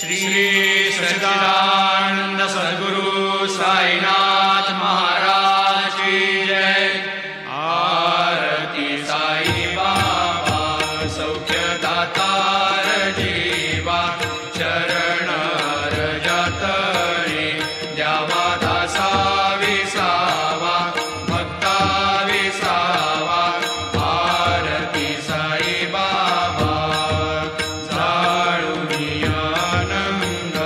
श्री सच्चिदानंद सद्गुरु साईनाथ महाराज की जय। आरती साई बाबा सौख्यदातार जीवा, चरण रजतळे द्यावा दासा विसावा, भक्ता विसावा। आरती साई बाबा जाळूनी आनंद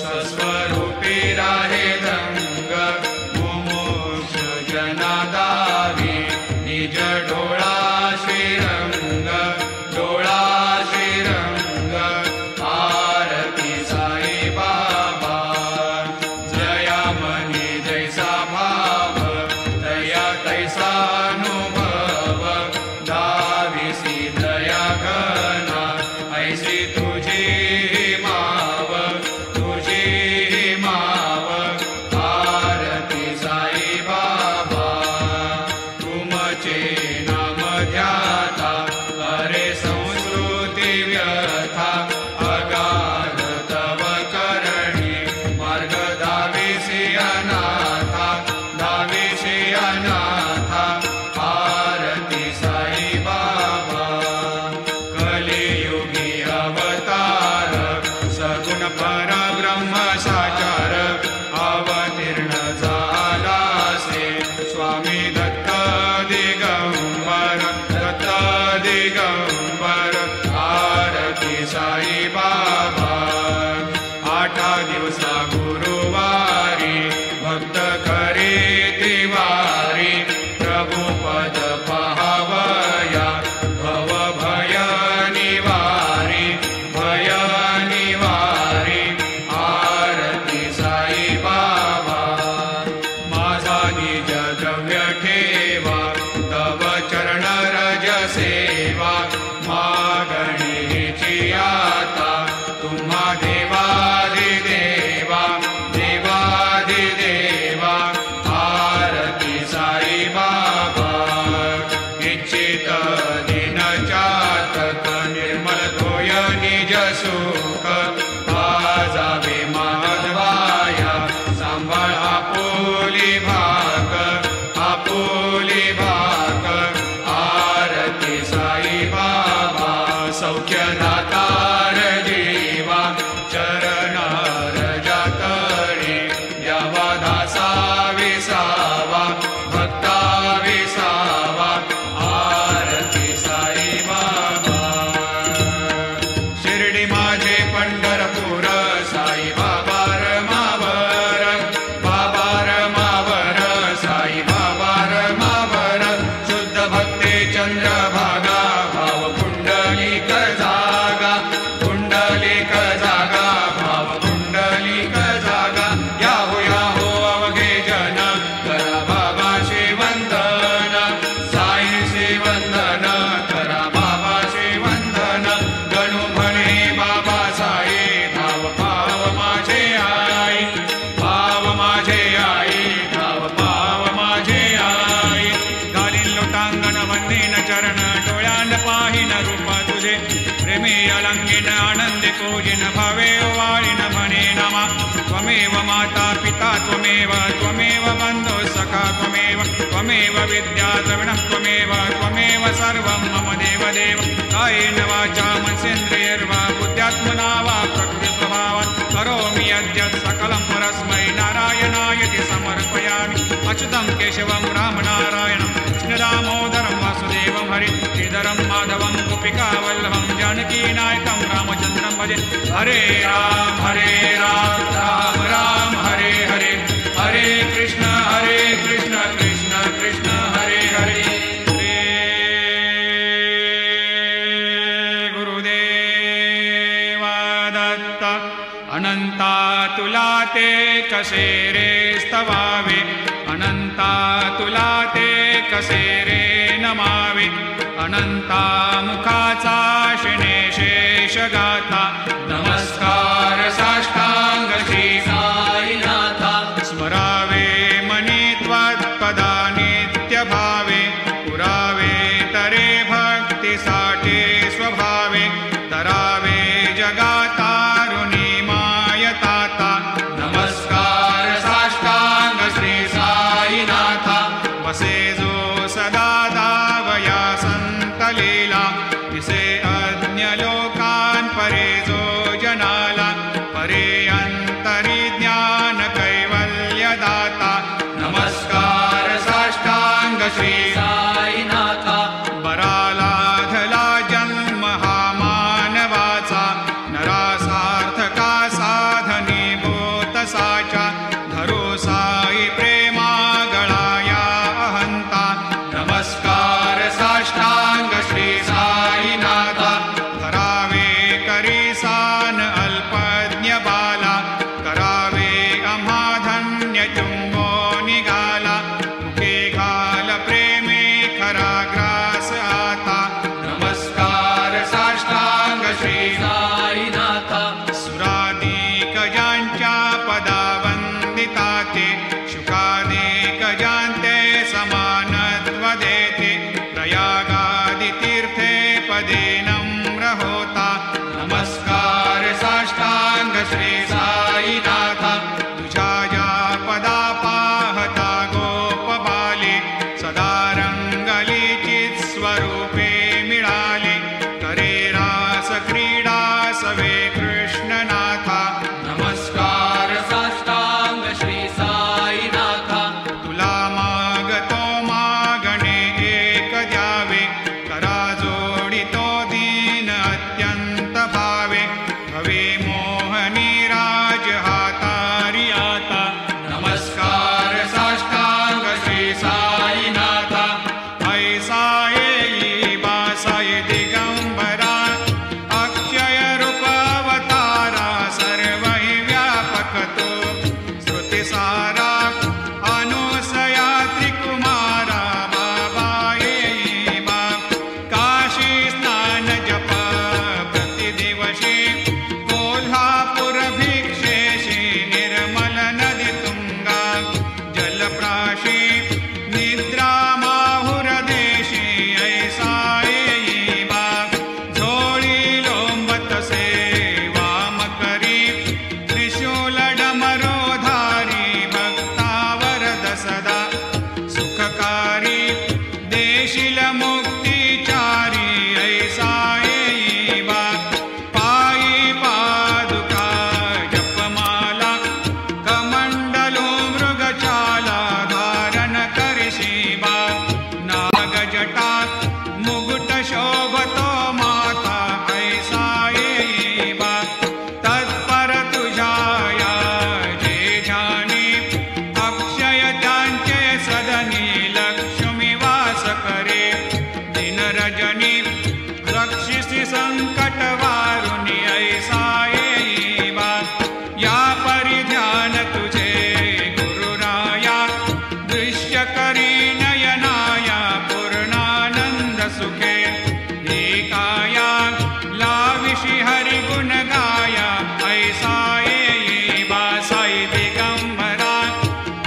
स्वस्वरूपी राहे रंग, मुमुक्ष जना दावी निज डोळा श्रीरंग, डोळा श्रीरंग। आरती साई बाबा जया मनी जैसा भाव, दया तैसा अनुभव, दाविसी दया घना ऐसी तुझी माव, तुझी माव। आरती साई बाबा तुमचे नाम ध्याता, अरे संस्कृती व्यथा, अगाध तव करणी मार्ग दाविसी अनाथा, दाविसी अनाथा। आरती साई बाबा कलियुगी अवतार, सगुण परब्रह्म साचार, अवतीर्ण झालासे स्वामी दत्त दिगंबर, दत्त दिगंबर। आरती साई बाबा आठा दिवसा गुरुवारी, भक्त करे तिवारी, प्रभु पद पाहावया भव भय निवारी, भय निवारी। आरती साई बाबा माझा निज द्रव्य ठेवा, तव चरण रज सेवा, मागणीची आता तुम्हा देवादिदेवा, देवादिदेवा। आरती साई बाबा इच्छित दिन चातक, निर्मल तोय निज सुख, आजावे माधवाया सांभाळ आपुली भाग, आपुली भाग। आरती साई बाबा सौख्यदातार जीवा, चरण रजतळे द्यावा दासा विसावा, भक्ता विसावा। आरती साई बाबा शिर्डी माझे पंढरपूर, साई बाबा रमावर, बाबा रमावर, साई बाबा रमावर। शुद्ध भक्ती चंद्रभागा, भाव कुंडलिक जागा, कुंडलिक जागा, भाव कुंडलिक जागा। याहो याहो अवघे जन, करा बाबाशी वंदन, साईशी वंदन, करा बाबाशी वंदन। गणू म्हणे बाबा साई, भाव भाव माझे आई, भाव माझे आई, भाव भाव माझे आई। घालीन लोटांगण वंदीन चरण, डोळ्यान पाहिन रूप तुझे, प्रेमी अलंगिन आनंदे पूजिन, भावे वाळीन म्हणे नमा। त्वमेव माता पिता त्वमेव, त्वमेव बंधु सखा त्वमेव, त्वमेव विद्या द्रविणः त्वमेव, त्वमेव सर्वं मम देवदेव। कायेन वाचा मनसेन्द्रियैर्वा बुद्ध्यात्मना वा प्रकृति स्वभावात्, करोमि यद्यत् सकलं परस्मै नारायणायति समर्पयामि। अच्युतं केशवं रामनारायणं कृष्णदामोदरं वासुदेवं हरि, श्रीधरं माधवं गोपिकावल्लभं, जानकीनायकं रामचन्द्रं भजे। हरे राम राम राम हरे हरे, हरे कृष्ण कृष्ण कृष्ण हरे हरे। श्री गुरुदेवा दत्त अनंता तुला ते कसे रे स्तवावे, अनंता तुला ते कसे रे नमावे। अनंता मुखाचा शिणे शेष गाथा, नमस्कार साष्टांग श्री साईनाथा। स्मरावे मनी त्वत्पदा नित्य भावे, पुरावे तरे भक्तीसाठी स्वभावे, तरावे जगातारुणी मा तसे अन्यलोकान् परे जो जनाला परे अंतरि ज्ञान कैवल्यदाता नमस्कार साष्टांग श्री साईनाथ बरालाधला जन्म हा मानवाचा नरासार्थका साधनीभूत साचा धरो साई प्रेमा गळाया अहंता नमस्कार साष्टांग श्री साईनाथ धरावे करीसान अल्पज्ञ बाला करावे आम्हा धन्य चुंबो निघाला मुखे घाल प्रेमे खरा ग्रास आता नमस्कार साष्टांग श्री साईनाथ सुरादिक ज्यांच्या पदा वंदिता ते शुकादिक ज्यांते समानत्व देते प्रयागादि तीर्थे पदे नम्र होता नमस्कार साष्टांग श्री साईनाथ तुझ्या या पदा पाहता गोप बाले सदा रंगली चित स्वरूपे मिळाले करे रास क्रीडा सवे कृष्णनाथा नमस्कार साष्टांग श्री साईनाथ तुला मागतो मागणे एक द्यावे करा जोडितो दीन अत्यंत भावे भवे मोहनी राज हातारी आता नमस्कार साष्टांग श्री साईनाथ ऐसा येई बासाय दिगंबरा अक्षय रूप अवतारा सर्व हि व्यापक तो श्रुतिसारा अनुसया त्रिकुमारा बाबा येई बा काशी स्नान जप प्रतिदिवशी कोल्हापुर भिक्षेशी निर्मल नदी तुंगा जलप्राशी निद्रा माहुर देशी ऐसा येई बा झोळी लोंबतसे वाम करी त्रिशूल डमरोधारी भक्तावरद सदा सुखकारी देशील मुक्तिचारी ऐसा येई बा पायी पादुका जपमाला कमंडलो मृगचाला धारण करशी बा नागजटा मुकुट शोभतो माता ऐसा येई बा तत्पर तुझाया जे ध्यानी अक्षय त्यांचे सदनी लक्ष्मी वास करे दिन रजनी रक्षिसी संकट वारुणी ऐसा येई बा या परिध्यान तुझे गुरुराया दृश्य करी नयनाया पूर्णानंद सुखे एकाया लाविशी हरि गुण गाया ऐसा येई बा साई दिगंबरा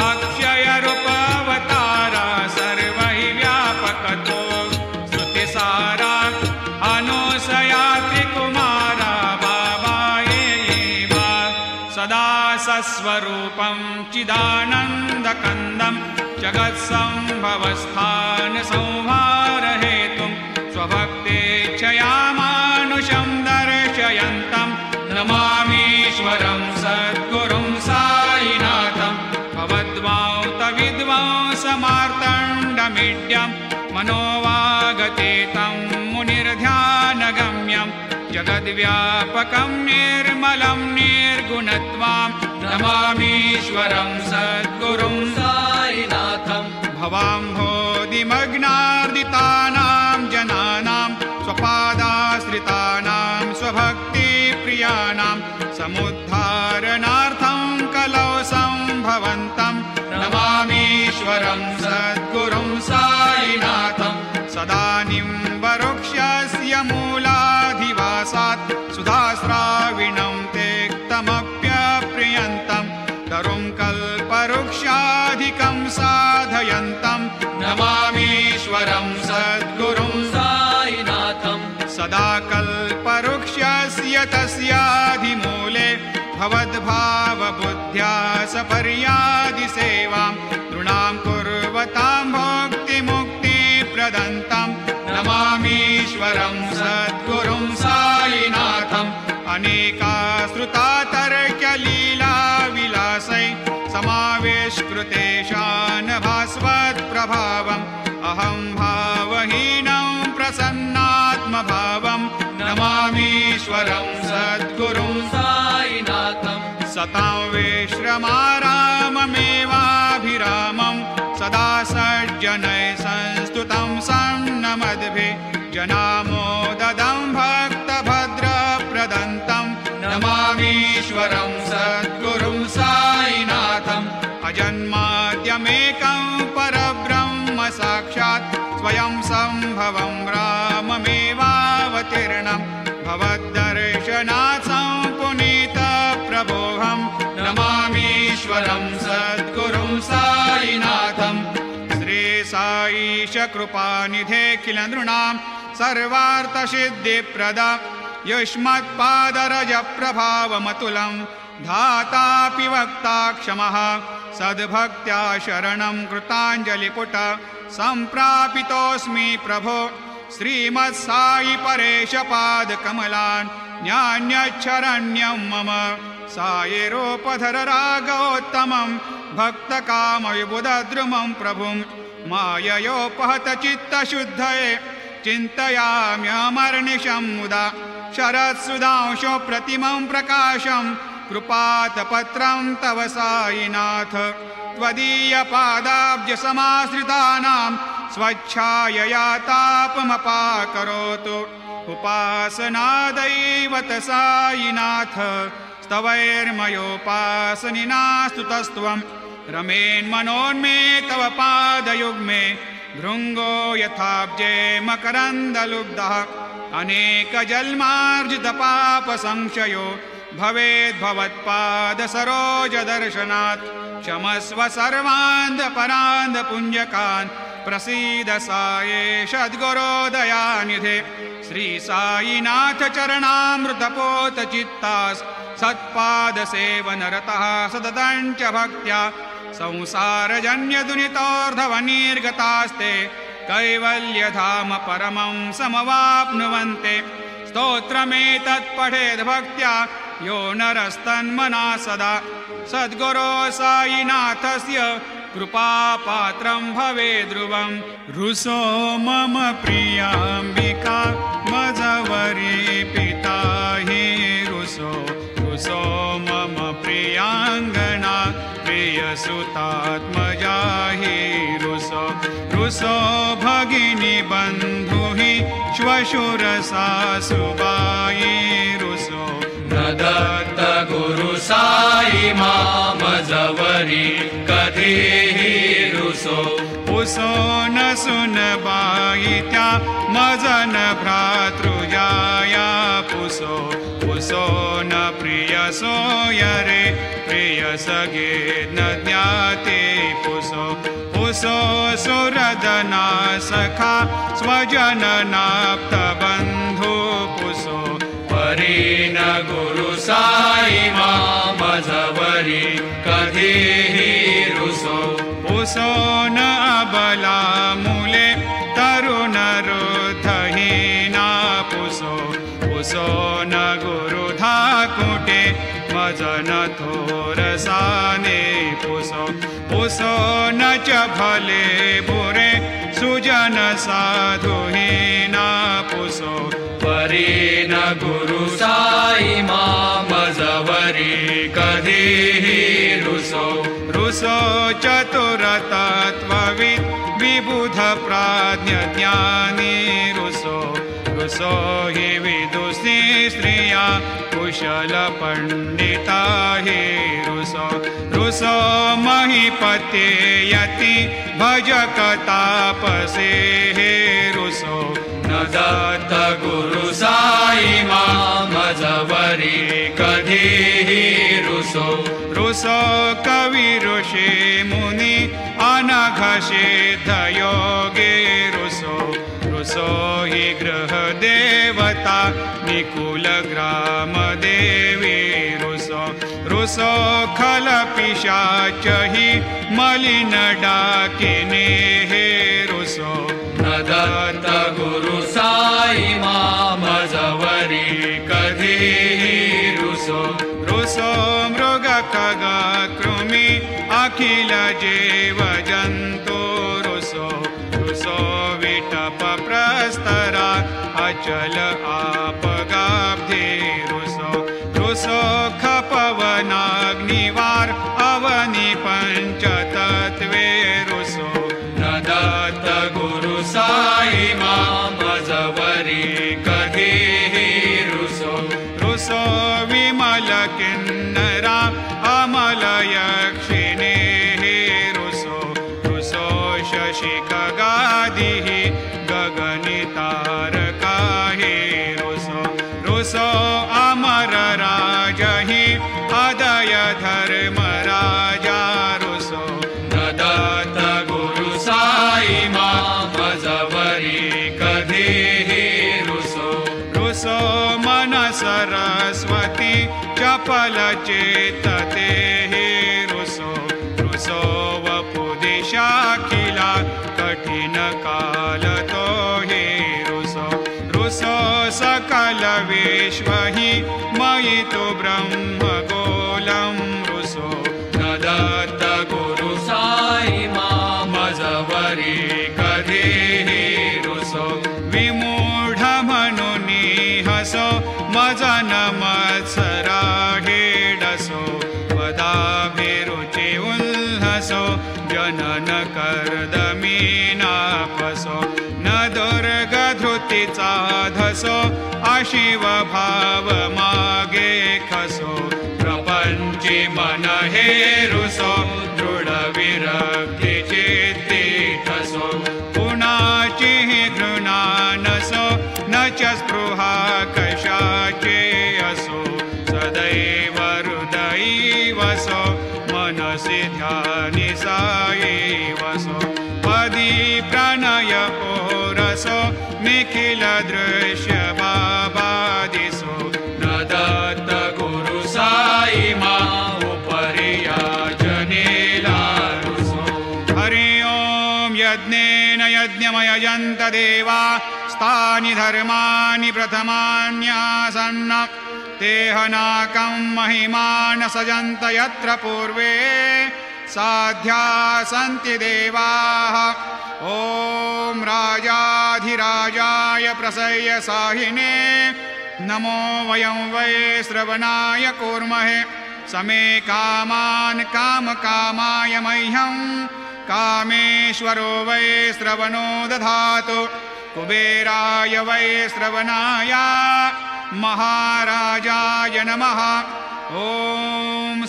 अक्षय रूप अवतारा सर्व हि व्यापक तो श्रुतिसारा अनुसया त्रिकुमारा बाबा येई बा सदा सस्वरूपं चिदानन्दकन्दं जगत्सम्भवस्थान संहार हेतुं स्वभक्तेच्छया मानुषं दर्शयन्तं नमामीश्वरं सद्गुरुं साईनाथं भवद्वांत विद्वांसमार्तण्डमीड्यं मनोवागतीतं मुनिर्ध्यानगम्यं जगद्व्यापकं निर्मलं निर्गुणत्वां नमामीश्वरं सद्गुरुं साईनाथं भवाम्भोधिमग्नार्दितानां जनानां स्वपादाश्रितानां स्वभक्तिप्रियाणां समुद्धारणार्थं कलौ सम्भवन्तं नमामीश्वरं सद्गुरुं साईनाथं सदा निम्बवृक्षस्य मूलाधिवासात् सुधास्राविणं तेक्तमप्यप्रियन्तं तरुं कल्पवृक्षाधिकं साधयन्तं नमामीश्वरं सद्गुरुं साईनाथं सदा कल्पवृक्षस्य तस्याधिमूले भवद्भावबुद्ध्या सपर्यादिसेवां नृणां कुर्वतां भोक्तिमुक्तिप्रदन्तं नमामीश्वरं सद्गुरुं विश्रमाराममेवाभिरामं सदा सज्जनैः संस्तुतं सन्नमद्भिः जनामोददं भक्तभद्रप्रदन्तं नमामीश्वरं सद्गुरुं साईनाथम् अजन्माद्यमेकं परब्रह्म साक्षात् स्वयं सम्भवं राममेवावतीर्णं भवद्दर्शनात् सम्पुनीतप्रभोऽहं नमामीश्वरं सद्गुरुं साईनाथम् श्री साईश कृपानिधे नृणां सर्वार्थसिद्धिप्रद युष्मत्पादरजप्रभावमतुलं धातापि वक्ता क्षमः सद्भक्त्या शरणं कृताञ्जलिपुट सम्प्रापितोऽस्मि प्रभो श्रीमत्साई परेशपादकमलान् न्यान्यच्छरण्यं मम सायेरोपधर रागोत्तमं भक्तकामविबुधद्रुमं प्रभुं माययोपहतचित्तशुद्धये चिन्तयाम्यमर्निशं मुदा शरत्सुधांशो प्रतिमं प्रकाशं कृपातपत्रं तव साईनाथ त्वदीयपादाब्जसमाश्रितानां स्वच्छायया तापमपाकरोतु उपासनादैवत साईनाथ स्तवैर्मयोपासनिना स्तुतस्त्वं रमेन्मनोन्मे तव पादयुग्मे भृङ्गो यथाब्जे मकरन्दलुब्धः अनेकजन्मार्जितपापसंशयो भवेद्भवत्पादसरोजदर्शनात् क्षमस्व सर्वान्धपरान्धपुञ्जकान् प्रसीद सायेश सद्गुरोदयानिधे श्री साईनाथ चरणामृतपोतचित्तास् सत्पादसेवनरतः सततं च भक्त्या संसारजन्यदुरितोर्धवनिर्गतास्ते कैवल्यधाम परमं समवाप्नुवन्ते स्तोत्रमेतत्पठेद् भक्त्या यो नरस्तन्मना सदा सद्गुरो साईनाथस्य कृपापात्रं भवेद्ध्रुवं रुसो मम प्रियाम्बिका मजवरी पिता हि रुसो रुसो मम प्रियाङ्गना प्रियसुतात्मजा हि रुसो रुसो भगिनी बन्धु हि श्वशुरसासुबाई रुसो न दत्त गुरु साई मामजवरी कधीहि रुसो उसो न सुनबाई त्या मजन भ्रातृजाया पुसो पुसो न प्रियसो यरे प्रियसगे न ज्ञाते पुसो पुसो सुरदना सखा स्वजननाप्तबन्धु पुसो परी न गुरु साई मामजवरी कधीहि रुसो पुसो न अबला मूले तरुणरुद्धहीना पुसो पुसो न गुरुधाकुटे मजन थोरसाने पुसो पुसो न च भले बुरे सुजन साधुहीना पुसो परी न गुरु साई मामजवरी कधीहि रुसो रुसो चतुरतत्त्वविद् विबुध प्राज्ञज्ञानी रुसो रुसो हि विदुषी स्त्रिया कुशल पंडिता हि रुसो रुसो महीपते यति भजक तापसे हे रुसो न दत्त गुरु साई मामजवरी कधीहि रुसो रुसो कवि ऋषि मुनि अनघसिद्ध योगे रुसो रुसो हि गृह देवता निकुल ग्राम देवी रुसो रुसो खल पिशाच हि मलिन डाकिने हे रुसो न दत्त गुरु साई मामजवरी कधीहि रुसो रुसो मृग खग कृमि अखिल जीव जन्तु रुसो रुसो विटप प्रस्तरा अचल आपगाब्धे रुसो रुसो खपवनाग्निवार रुसो अमर राजहि अदय धर्म राजा रुसो न दत्त गुरु साई मजवरी कधीहि रुसो रुसो मन सरस्वती चपल चेतते रुसो रुसो वपुदिशाखिला कठिन काल तो हे रुसो रुसो सकल विश्व हि मयि तु ब्रह्म गोलं रुसो न दत्त गुरु साई मजवरी कधीहि रुसो विमूढ मनुनी हसो मजन मत्सरा हेडसो वदाभिरुचि उल्हसो जनन कर्दमीनापसो न दुर्गधृतिचा धसो अशिव भाव मागे खसो प्रपंची मन हे रुसो दृढ विरक्ति चित्ती ठसो पुनाची घृणा नसो न च स्पृहा कशाचे असो सदैव हृदयी वसो मनसि ध्यानि साई वसो पदी प्रणय ओरसो निखिल दृश्य बाबादिसो न दत्त गुरु साई उपरियाजनेला रुसो हरि ओम यज्ञेन यज्ञमयजन्त देवा स्थानि धर्माणि प्रथमान्यासन्न तेहनाकं महिमान सजन्त यत्र पूर्वे साध्या सन्ति देवाः ॐ राजाधिराजाय प्रसह्य साहिने नमो वयं वै श्रवणाय कूर्महे समे कामान् कामकामाय मह्यं कामेश्वरो वै श्रवणो दधातु कुबेराय वै श्रवणाय महाराजाय नमः ॐ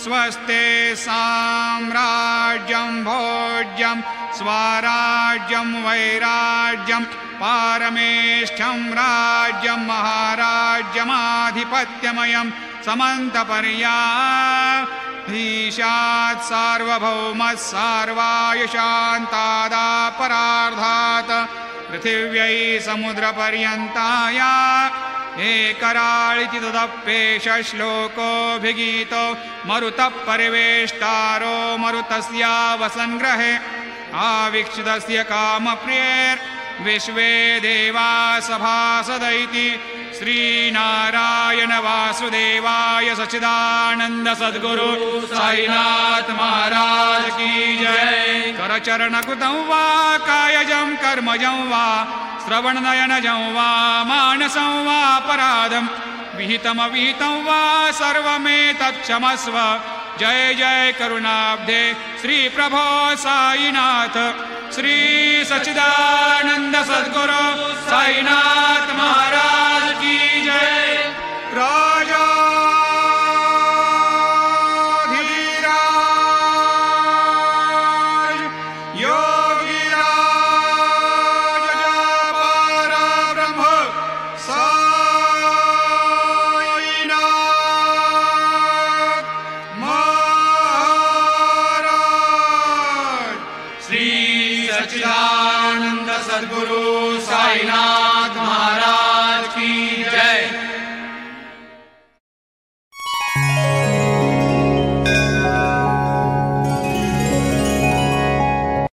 स्वस्ते साम्राज्यं भोज्यं स्वराज्यं वैराज्यं पारमेष्ठ्यं राज्यं महाराज्यमाधिपत्यमयं समन्तपर्याधीशात् सार्वभौमः सार्वाय शान्तादापरार्धात् पृथिव्यै समुद्रपर्यन्ताय एकराळिति तदप्येष श्लोकोऽभिगीतो मरुतः परिवेष्टारो मरुतस्य वसन्ग्रहे आवीक्षितस्य कामप्रियैर्विश्वे देवा सभासदैति श्रीनारायण वासुदेवाय सच्चिदानंद सद्गुरु साईनाथ महाराज की जय। करचरणकृतं वा कायजं कर्मजं वा श्रवणनयनजं वा मानसं वा अपराधं विहितमविहितं वा सर्वमेतत्क्षमस्व। जय जय करुणाब्धे श्री प्रभो साईनाथ श्री सच्चिदानंद सद्गुरु साईनाथ महाराज।